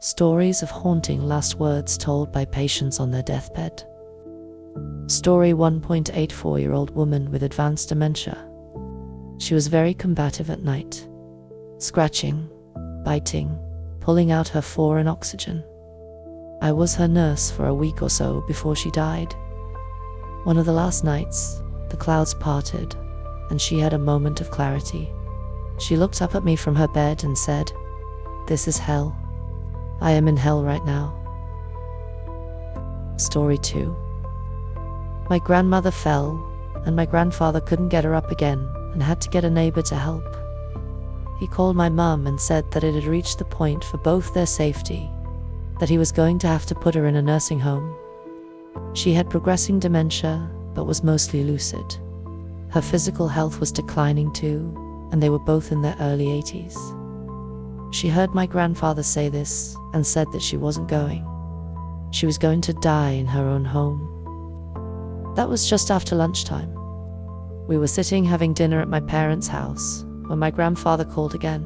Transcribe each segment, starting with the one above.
Stories of haunting last words told by patients on their deathbed. Story 1.84-year-old woman with advanced dementia. She was very combative at night, scratching, biting, pulling out her foreign oxygen. I was her nurse for a week or so before she died. One of the last nights, the clouds parted, and she had a moment of clarity. She looked up at me from her bed and said, "This is hell. I am in hell right now." Story 2. My grandmother fell, and my grandfather couldn't get her up again and had to get a neighbor to help. He called my mum and said that it had reached the point for both their safety that he was going to have to put her in a nursing home. She had progressing dementia, but was mostly lucid. Her physical health was declining too, and they were both in their early 80s. She heard my grandfather say this and said that she wasn't going. She was going to die in her own home. That was just after lunchtime. We were sitting having dinner at my parents' house when my grandfather called again.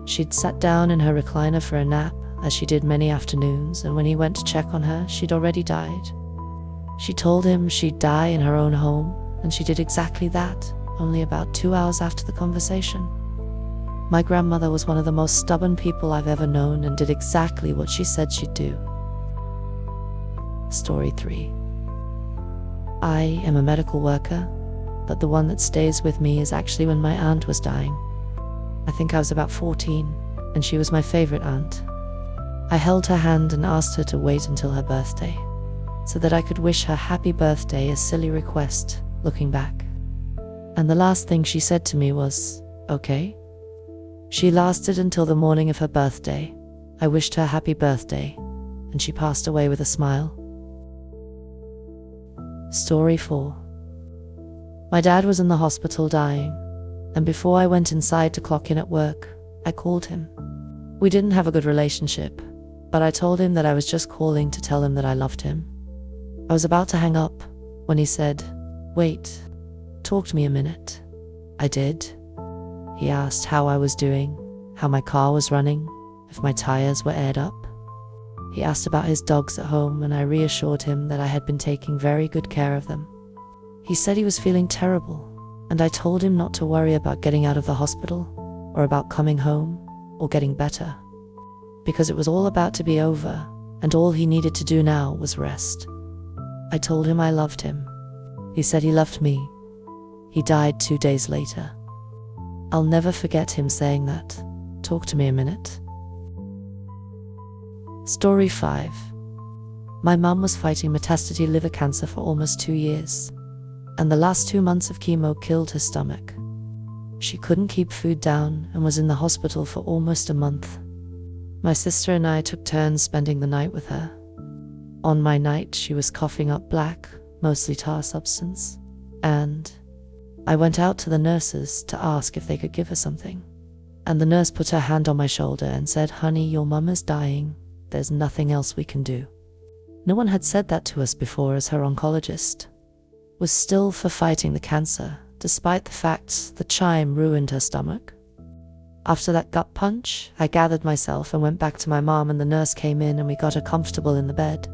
She'd sat down in her recliner for a nap, as she did many afternoons, and when he went to check on her, she'd already died. She told him she'd die in her own home, and she did exactly that, only about 2 hours after the conversation. My grandmother was one of the most stubborn people I've ever known and did exactly what she said she'd do. Story 3. I am a medical worker, but the one that stays with me is actually when my aunt was dying. I think I was about 14, and she was my favorite aunt. I held her hand and asked her to wait until her birthday, so that I could wish her happy birthday, a silly request, looking back. And the last thing she said to me was, "Okay." She lasted until the morning of her birthday. I wished her happy birthday, and she passed away with a smile. Story 4. My dad was in the hospital dying, and before I went inside to clock in at work, I called him. We didn't have a good relationship, but I told him that I was just calling to tell him that I loved him. I was about to hang up when he said, "Wait, talk to me a minute." I did. He asked how I was doing, how my car was running, if my tires were aired up. He asked about his dogs at home, and I reassured him that I had been taking very good care of them. He said he was feeling terrible, and I told him not to worry about getting out of the hospital, or about coming home, or getting better, because it was all about to be over, and all he needed to do now was rest. I told him I loved him. He said he loved me. He died 2 days later. I'll never forget him saying that. "Talk to me a minute." Story 5. My mum was fighting metastatic liver cancer for almost 2 years, and the last 2 months of chemo killed her stomach. She couldn't keep food down and was in the hospital for almost a month. My sister and I took turns spending the night with her. On my night, she was coughing up black, mostly tar substance, and I went out to the nurses to ask if they could give her something. And the nurse put her hand on my shoulder and said, "Honey, your mum is dying. There's nothing else we can do." No one had said that to us before, as her oncologist was still for fighting the cancer, despite the fact the chime ruined her stomach. After that gut punch, I gathered myself and went back to my mom, and the nurse came in and we got her comfortable in the bed.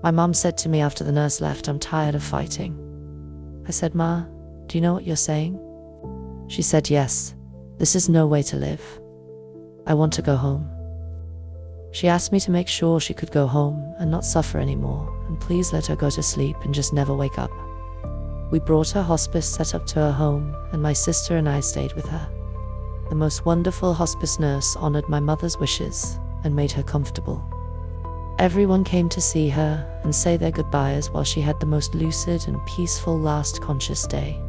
My mom said to me after the nurse left, "I'm tired of fighting." I said, "Ma, do you know what you're saying?" She said, "Yes, this is no way to live. I want to go home." She asked me to make sure she could go home and not suffer anymore, and please let her go to sleep and just never wake up. We brought her hospice set up to her home, and my sister and I stayed with her. The most wonderful hospice nurse honored my mother's wishes and made her comfortable. Everyone came to see her and say their goodbyes while she had the most lucid and peaceful last conscious day.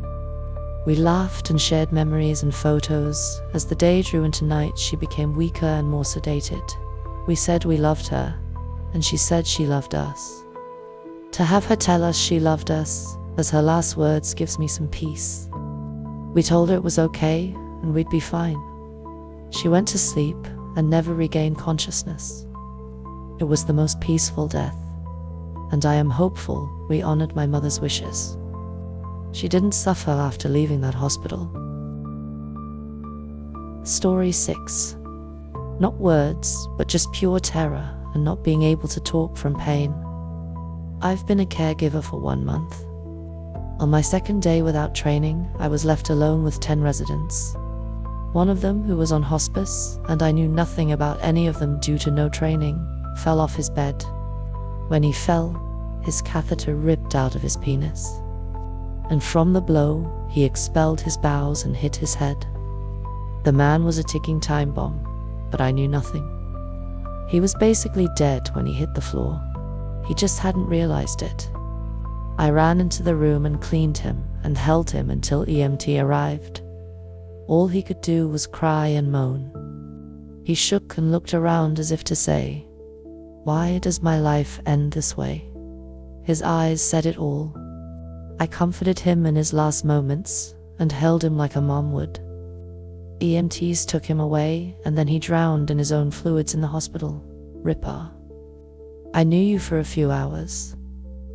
We laughed and shared memories and photos. As the day drew into night, she became weaker and more sedated. We said we loved her, and she said she loved us. To have her tell us she loved us as her last words gives me some peace. We told her it was okay and we'd be fine. She went to sleep and never regained consciousness. It was the most peaceful death, and I am hopeful we honored my mother's wishes. She didn't suffer after leaving that hospital. Story 6. Not words, but just pure terror and not being able to talk from pain. I've been a caregiver for 1 month. On my second day without training, I was left alone with 10 residents. One of them, who was on hospice, and I knew nothing about any of them due to no training, fell off his bed. When he fell, his catheter ripped out of his penis. And from the blow, he expelled his bowels and hit his head. The man was a ticking time bomb, but I knew nothing. He was basically dead when he hit the floor. He just hadn't realized it. I ran into the room and cleaned him and held him until EMT arrived. All he could do was cry and moan. He shook and looked around as if to say, "Why does my life end this way?" His eyes said it all. I comforted him in his last moments and held him like a mom would. EMTs took him away, and then he drowned in his own fluids in the hospital. Ripper. I knew you for a few hours,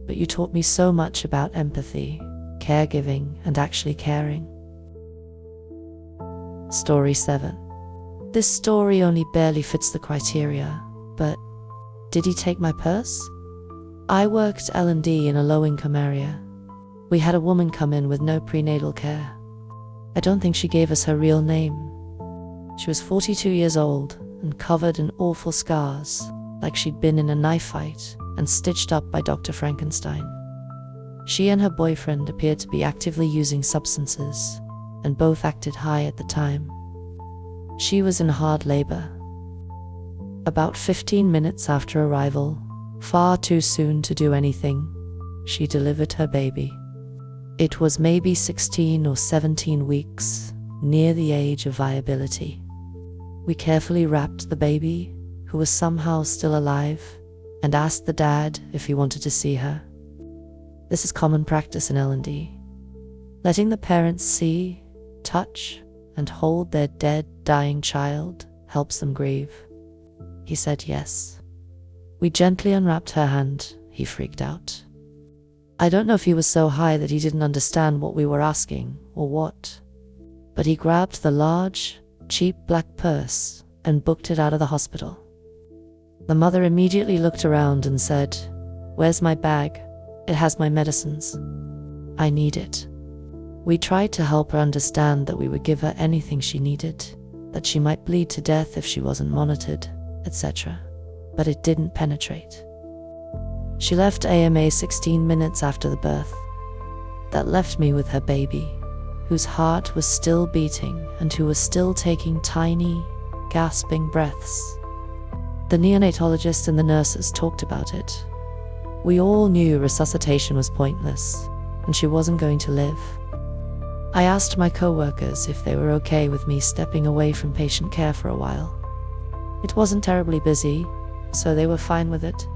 but you taught me so much about empathy, caregiving, and actually caring. Story 7. This story only barely fits the criteria, but did he take my purse? I worked L&D in a low-income area. We had a woman come in with no prenatal care. I don't think she gave us her real name. She was 42 years old and covered in awful scars, like she'd been in a knife fight and stitched up by Dr. Frankenstein. She and her boyfriend appeared to be actively using substances, and both acted high at the time. She was in hard labor. About 15 minutes after arrival, far too soon to do anything, she delivered her baby. It was maybe 16 or 17 weeks, near the age of viability. We carefully wrapped the baby, who was somehow still alive, and asked the dad if he wanted to see her. This is common practice in L&D. Letting the parents see, touch, and hold their dead, dying child helps them grieve. He said yes. We gently unwrapped her hand. He freaked out. I don't know if he was so high that he didn't understand what we were asking, or what. But he grabbed the large, cheap black purse and booked it out of the hospital. The mother immediately looked around and said, "Where's my bag? It has my medicines. I need it." We tried to help her understand that we would give her anything she needed, that she might bleed to death if she wasn't monitored, etc. But it didn't penetrate. She left AMA 16 minutes after the birth. That left me with her baby, whose heart was still beating and who was still taking tiny, gasping breaths. The neonatologist and the nurses talked about it. We all knew resuscitation was pointless, and she wasn't going to live. I asked my co-workers if they were okay with me stepping away from patient care for a while. It wasn't terribly busy, so they were fine with it.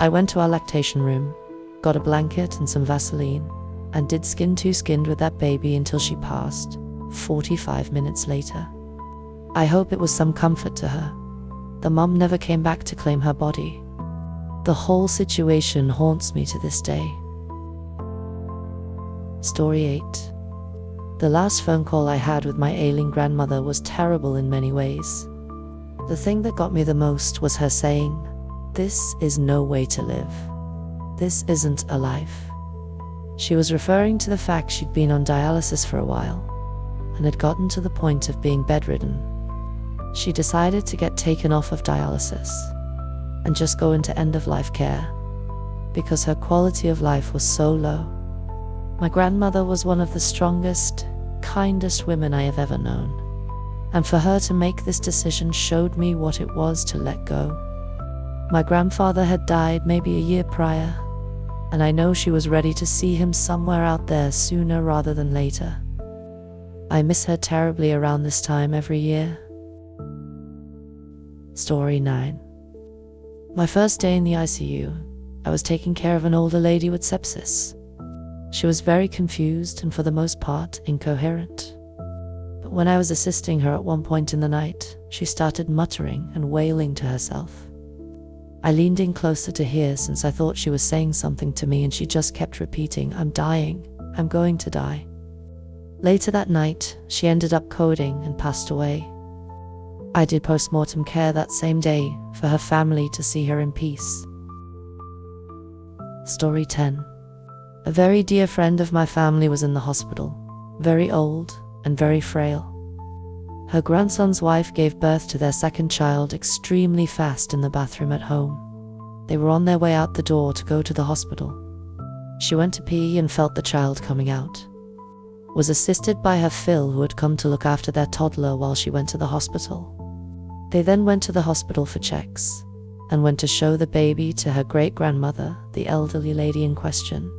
I went to our lactation room, got a blanket and some Vaseline, and did skin-to-skin with that baby until she passed, 45 minutes later. I hope it was some comfort to her. The mum never came back to claim her body. The whole situation haunts me to this day. Story 8. The last phone call I had with my ailing grandmother was terrible in many ways. The thing that got me the most was her saying, "This is no way to live. This isn't a life." She was referring to the fact she'd been on dialysis for a while, and had gotten to the point of being bedridden. She decided to get taken off of dialysis, and just go into end-of-life care, because her quality of life was so low. My grandmother was one of the strongest, kindest women I have ever known, and for her to make this decision showed me what it was to let go. My grandfather had died maybe a year prior, and I know she was ready to see him somewhere out there sooner rather than later. I miss her terribly around this time every year. Story 9. My first day in the ICU, I was taking care of an older lady with sepsis. She was very confused and for the most part incoherent. But when I was assisting her at one point in the night, she started muttering and wailing to herself. I leaned in closer to hear since I thought she was saying something to me, and she just kept repeating, "I'm dying, I'm going to die." Later that night, she ended up coding and passed away. I did post-mortem care that same day for her family to see her in peace. Story 10. A very dear friend of my family was in the hospital, very old and very frail. Her grandson's wife gave birth to their second child extremely fast in the bathroom at home. They were on their way out the door to go to the hospital. She went to pee and felt the child coming out. Was assisted by her Phil, who had come to look after their toddler while she went to the hospital. They then went to the hospital for checks, and went to show the baby to her great-grandmother, the elderly lady in question.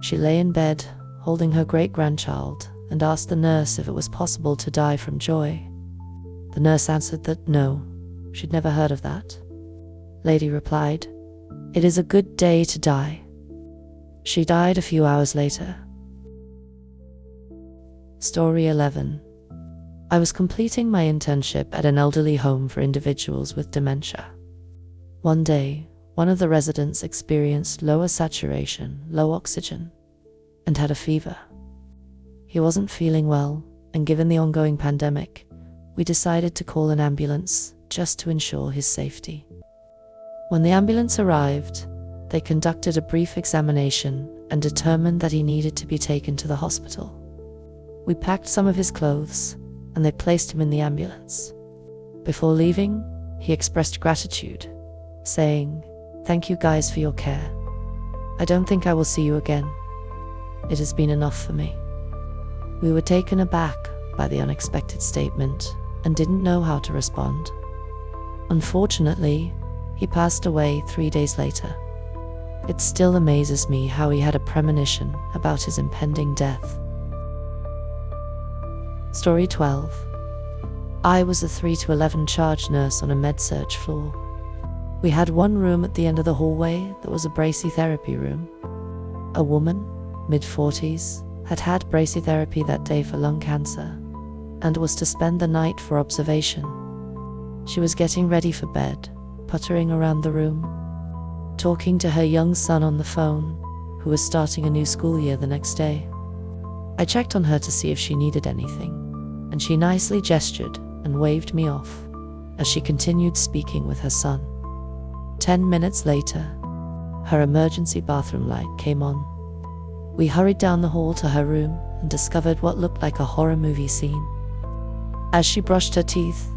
She lay in bed, holding her great-grandchild, and asked the nurse if it was possible to die from joy. The nurse answered that no, she'd never heard of that. Lady replied, "It is a good day to die." She died a few hours later. Story 11. I was completing my internship at an elderly home for individuals with dementia. One day, one of the residents experienced lower saturation, low oxygen, and had a fever. He wasn't feeling well, and given the ongoing pandemic, we decided to call an ambulance just to ensure his safety. When the ambulance arrived, they conducted a brief examination and determined that he needed to be taken to the hospital. We packed some of his clothes, and they placed him in the ambulance. Before leaving, he expressed gratitude, saying, "Thank you guys for your care. I don't think I will see you again. It has been enough for me." We were taken aback by the unexpected statement and didn't know how to respond. Unfortunately, he passed away 3 days later. It still amazes me how he had a premonition about his impending death. Story 12. I was a 3 to 11 charge nurse on a med-surg floor. We had one room at the end of the hallway that was a brachytherapy room. A woman, mid-40s, had had brachytherapy that day for lung cancer and was to spend the night for observation. She was getting ready for bed, puttering around the room, talking to her young son on the phone, who was starting a new school year the next day. I checked on her to see if she needed anything, and she nicely gestured and waved me off as she continued speaking with her son. 10 minutes later, her emergency bathroom light came on. We hurried down the hall to her room and discovered what looked like a horror movie scene. As she brushed her teeth,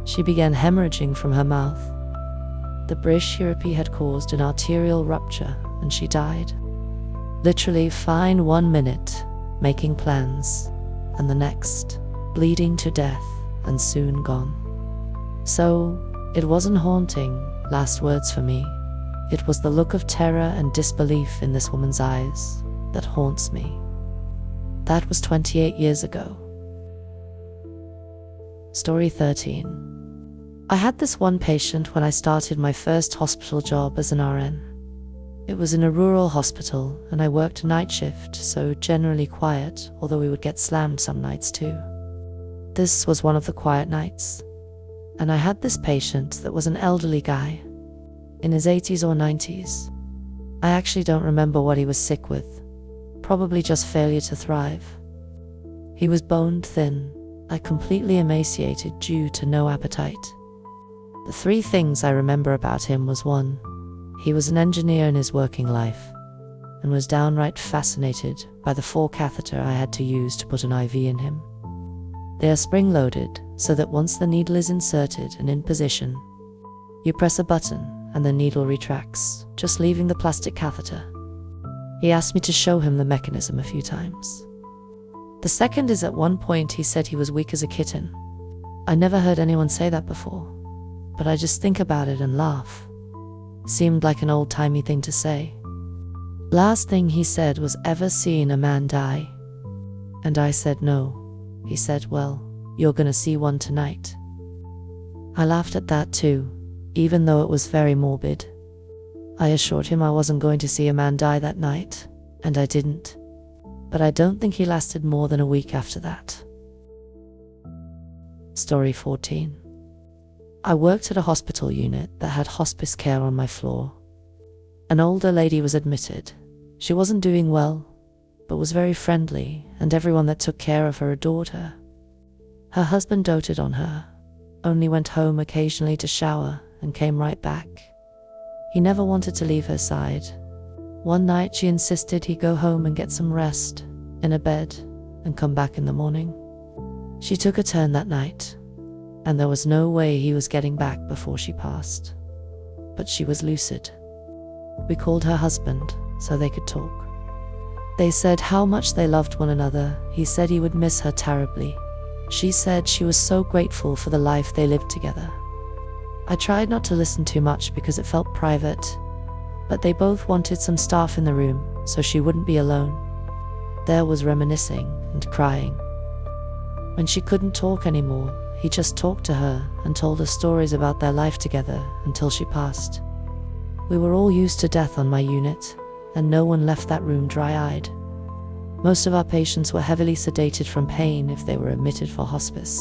she began hemorrhaging from her mouth. The brachytherapy had caused an arterial rupture and she died. Literally fine 1 minute, making plans, and the next, bleeding to death and soon gone. So, it wasn't haunting, last words for me. It was the look of terror and disbelief in this woman's eyes that haunts me. That was 28 years ago. Story 13. I had this one patient when I started my first hospital job as an RN. It was in a rural hospital, and I worked a night shift, so generally quiet, although we would get slammed some nights too. This was one of the quiet nights, and I had this patient that was an elderly guy, in his 80s or 90s. I actually don't remember what he was sick with, probably just failure to thrive. He was bone thin, like completely emaciated due to no appetite. The 3 things I remember about him was 1, he was an engineer in his working life, and was downright fascinated by the 4 catheter I had to use to put an IV in him. They are spring-loaded, so that once the needle is inserted and in position, you press a button and the needle retracts, just leaving the plastic catheter. He asked me to show him the mechanism a few times. The second is at one point he said he was weak as a kitten. I never heard anyone say that before, but I just think about it and laugh. Seemed like an old-timey thing to say. Last thing he said was, "Ever seen a man die?" And I said no. He said, "Well, you're gonna see one tonight." I laughed at that too, even though it was very morbid. I assured him I wasn't going to see a man die that night, and I didn't. But I don't think he lasted more than a week after that. Story 14. I worked at a hospital unit that had hospice care on my floor. An older lady was admitted. She wasn't doing well, but was very friendly, and everyone that took care of her adored her. Her husband doted on her, only went home occasionally to shower and came right back. He never wanted to leave her side. One night she insisted he go home and get some rest in a bed and come back in the morning. She took a turn that night, and there was no way he was getting back before she passed. But she was lucid. We called her husband so they could talk. They said how much they loved one another. He said he would miss her terribly. She said she was so grateful for the life they lived together. I tried not to listen too much because it felt private, but they both wanted some staff in the room so she wouldn't be alone. There was reminiscing and crying. When she couldn't talk anymore, he just talked to her and told her stories about their life together until she passed. We were all used to death on my unit, and no one left that room dry-eyed. Most of our patients were heavily sedated from pain if they were admitted for hospice.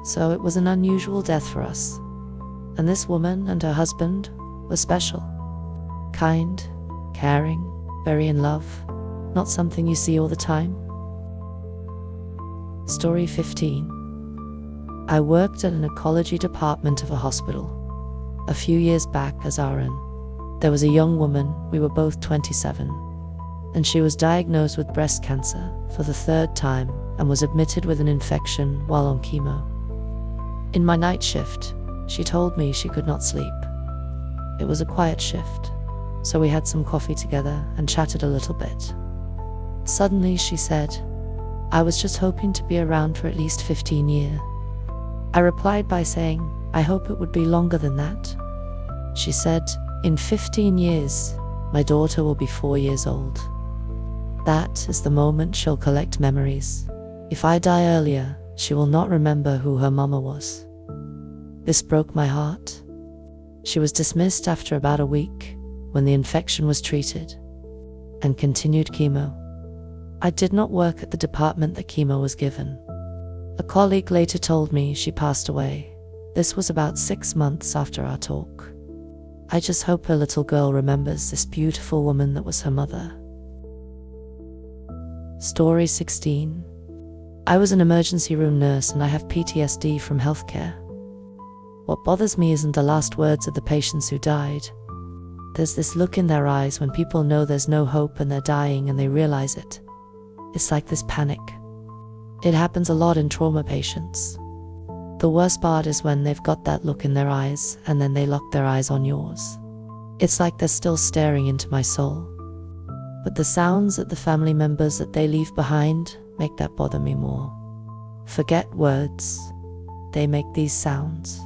So it was an unusual death for us. And this woman and her husband were special. Kind, caring, very in love. Not something you see all the time. Story 15. I worked at an oncology department of a hospital. A few years back as RN, there was a young woman, we were both 27, and she was diagnosed with breast cancer for the 3rd time and was admitted with an infection while on chemo. In my night shift, she told me she could not sleep. It was a quiet shift, so we had some coffee together and chatted a little bit. Suddenly she said, "I was just hoping to be around for at least 15 years. I replied by saying, "I hope it would be longer than that." She said, "In 15 years, my daughter will be 4 years old. That is the moment she'll collect memories. If I die earlier, she will not remember who her mama was." This broke my heart. She was dismissed after about a week when the infection was treated and continued chemo. I did not work at the department that chemo was given. A colleague later told me she passed away. This was about 6 months after our talk. I just hope her little girl remembers this beautiful woman that was her mother. Story 16. I was an emergency room nurse and I have PTSD from healthcare. What bothers me isn't the last words of the patients who died. There's this look in their eyes when people know there's no hope and they're dying and they realize it. It's like this panic. It happens a lot in trauma patients. The worst part is when they've got that look in their eyes and then they lock their eyes on yours. It's like they're still staring into my soul. But the sounds that the family members that they leave behind make that bother me more. Forget words. They make these sounds.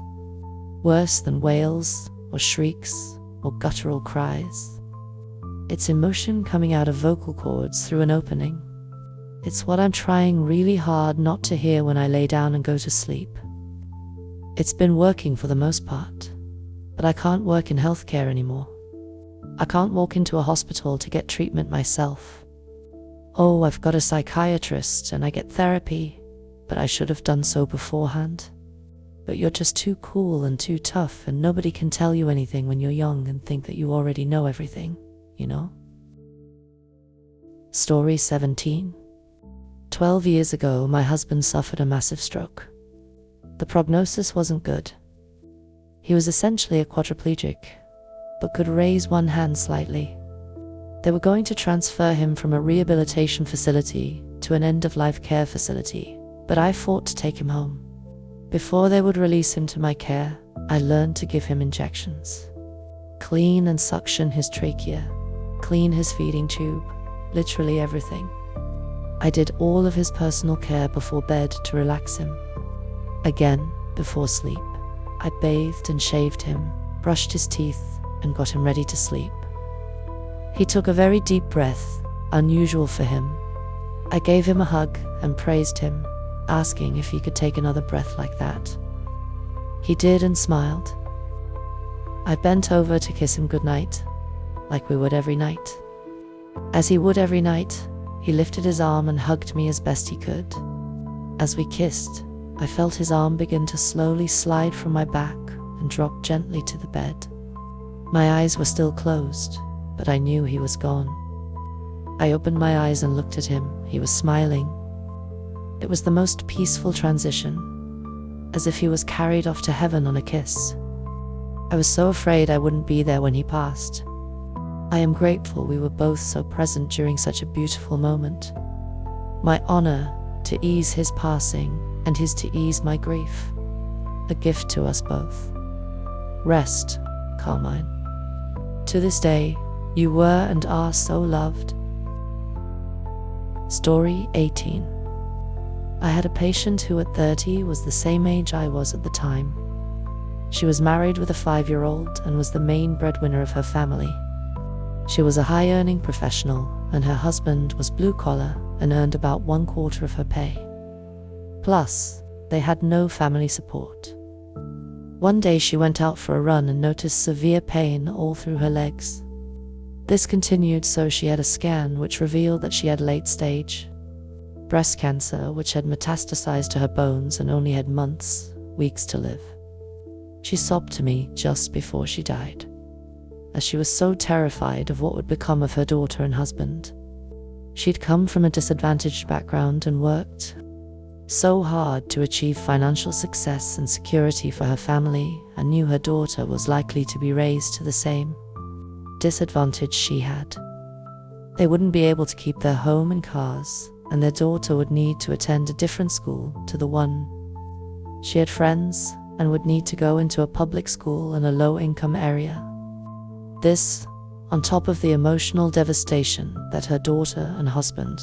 Worse than wails or shrieks or guttural cries. It's emotion coming out of vocal cords through an opening. It's what I'm trying really hard not to hear when I lay down and go to sleep. It's been working for the most part, but I can't work in healthcare anymore. I can't walk into a hospital to get treatment myself. Oh, I've got a psychiatrist and I get therapy, but I should have done so beforehand. But you're just too cool and too tough and nobody can tell you anything when you're young and think that you already know everything, you know? Story 17. 12 years ago, my husband suffered a massive stroke. The prognosis wasn't good. He was essentially a quadriplegic, but could raise one hand slightly. They were going to transfer him from a rehabilitation facility to an end-of-life care facility, but I fought to take him home. Before they would release him to my care, I learned to give him injections. Clean and suction his trachea, clean his feeding tube, literally everything. I did all of his personal care before bed to relax him. Again, before sleep, I bathed and shaved him, brushed his teeth, and got him ready to sleep. He took a very deep breath, unusual for him. I gave him a hug and praised him, asking if he could take another breath like that. He did and smiled. I bent over to kiss him goodnight, like we would every night. As he would every night, he lifted his arm and hugged me as best he could. As we kissed, I felt his arm begin to slowly slide from my back and drop gently to the bed. My eyes were still closed, but I knew he was gone. I opened my eyes and looked at him. He was smiling. It was the most peaceful transition. as if he was carried off to heaven on a kiss. I was so afraid I wouldn't be there when he passed. I am grateful we were both so present during such a beautiful moment. My honor to ease his passing, and his to ease my grief. A gift to us both. Rest, Carmine. To this day, you were and are so loved. Story 18. I had a patient who at 30 was the same age I was at the time. She was married with a 5-year-old and was the main breadwinner of her family. She was a high-earning professional, and her husband was blue-collar and earned about 1/4 of her pay. Plus, they had no family support. One day she went out for a run and noticed severe pain all through her legs. This continued, so she had a scan which revealed that she had late-stage breast cancer, which had metastasized to her bones and only had months, weeks to live. She sobbed to me just before she died, as she was so terrified of what would become of her daughter and husband. She'd come from a disadvantaged background and worked so hard to achieve financial success and security for her family, and knew her daughter was likely to be raised to the same disadvantage she had. They wouldn't be able to keep their home and cars, and their daughter would need to attend a different school to the one she had friends, and would need to go into a public school in a low-income area. This, on top of the emotional devastation that her daughter and husband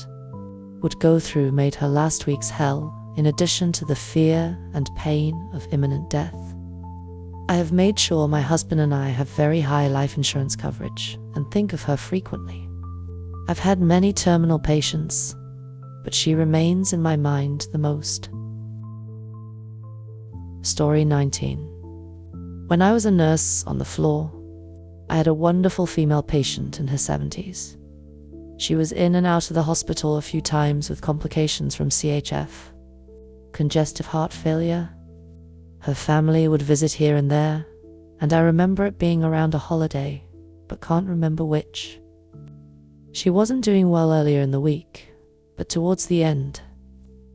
would go through, made her last week's hell, in addition to the fear and pain of imminent death. I have made sure my husband and I have very high life insurance coverage and think of her frequently. I've had many terminal patients, but she remains in my mind the most. Story 19. When I was a nurse on the floor, I had a wonderful female patient in her 70s. She was in and out of the hospital a few times with complications from CHF, congestive heart failure. Her family would visit here and there, and I remember it being around a holiday, but can't remember which. She wasn't doing well earlier in the week, but towards the end,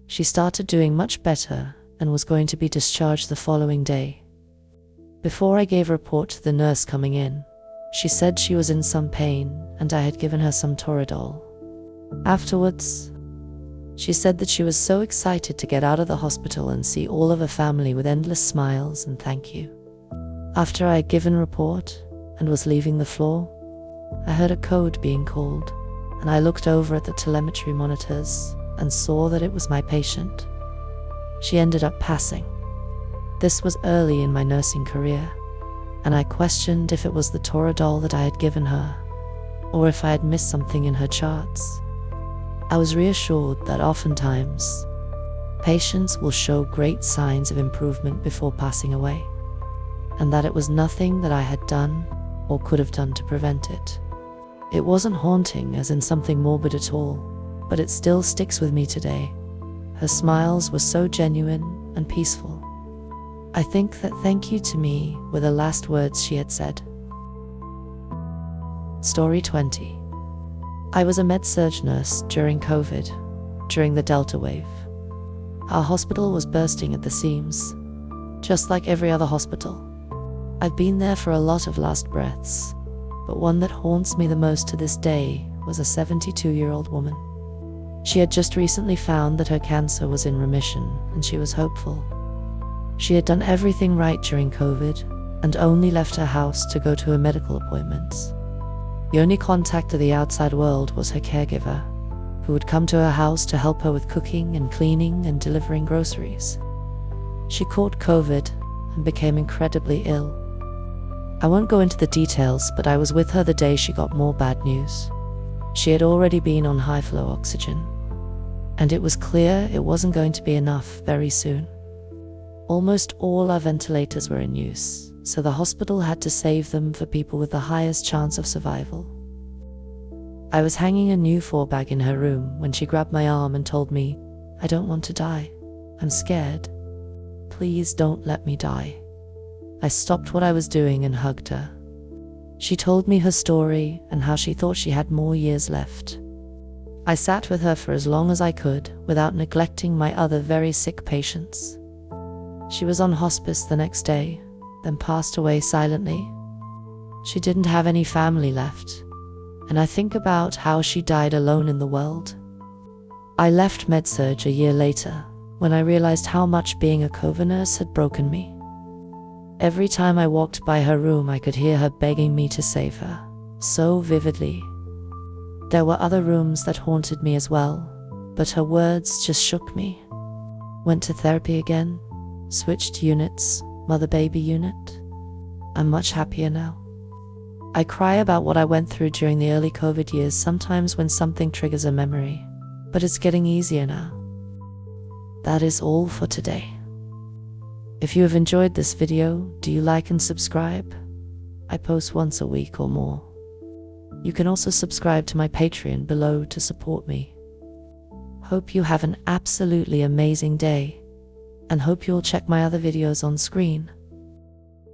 she started doing much better and was going to be discharged the following day. Before I gave a report to the nurse coming in, she said she was in some pain, and I had given her some Toradol. Afterwards, she said that she was so excited to get out of the hospital and see all of her family with endless smiles and thank you. After I had given a report and was leaving the floor, I heard a code being called, and I looked over at the telemetry monitors and saw that it was my patient. She ended up passing. This was early in my nursing career, and I questioned if it was the Toradol that I had given her, or if I had missed something in her charts. I was reassured that oftentimes, patients will show great signs of improvement before passing away, and that it was nothing that I had done or could have done to prevent it. It wasn't haunting as in something morbid at all, but it still sticks with me today. Her smiles were so genuine and peaceful. I think that thank you to me were the last words she had said. Story 20. I was a med-surg nurse during COVID, during the Delta wave. Our hospital was bursting at the seams, just like every other hospital. I've been there for a lot of last breaths, but one that haunts me the most to this day was a 72-year-old woman. She had just recently found that her cancer was in remission, and she was hopeful. She had done everything right during COVID and only left her house to go to her medical appointments. The only contact to the outside world was her caregiver, who would come to her house to help her with cooking and cleaning and delivering groceries. She caught COVID and became incredibly ill. I won't go into the details, but I was with her the day she got more bad news. She had already been on high-flow oxygen, and it was clear it wasn't going to be enough very soon. Almost all our ventilators were in use, so the hospital had to save them for people with the highest chance of survival. I was hanging a new 4-bag in her room when she grabbed my arm and told me, "I don't want to die. I'm scared. Please don't let me die." I stopped what I was doing and hugged her. She told me her story and how she thought she had more years left. I sat with her for as long as I could without neglecting my other very sick patients. She was on hospice the next day, then passed away silently. She didn't have any family left, and I think about how she died alone in the world. I left MedSurg a year later, when I realized how much being a COVID nurse had broken me. Every time I walked by her room, I could hear her begging me to save her, so vividly. There were other rooms that haunted me as well, but her words just shook me. Went to therapy again, switched units, mother-baby unit. I'm much happier now. I cry about what I went through during the early COVID years sometimes when something triggers a memory, but it's getting easier now. That is all for today. If you have enjoyed this video, do you like and subscribe? I post once a week or more. You can also subscribe to my Patreon below to support me. Hope you have an absolutely amazing day, and hope you'll check my other videos on screen.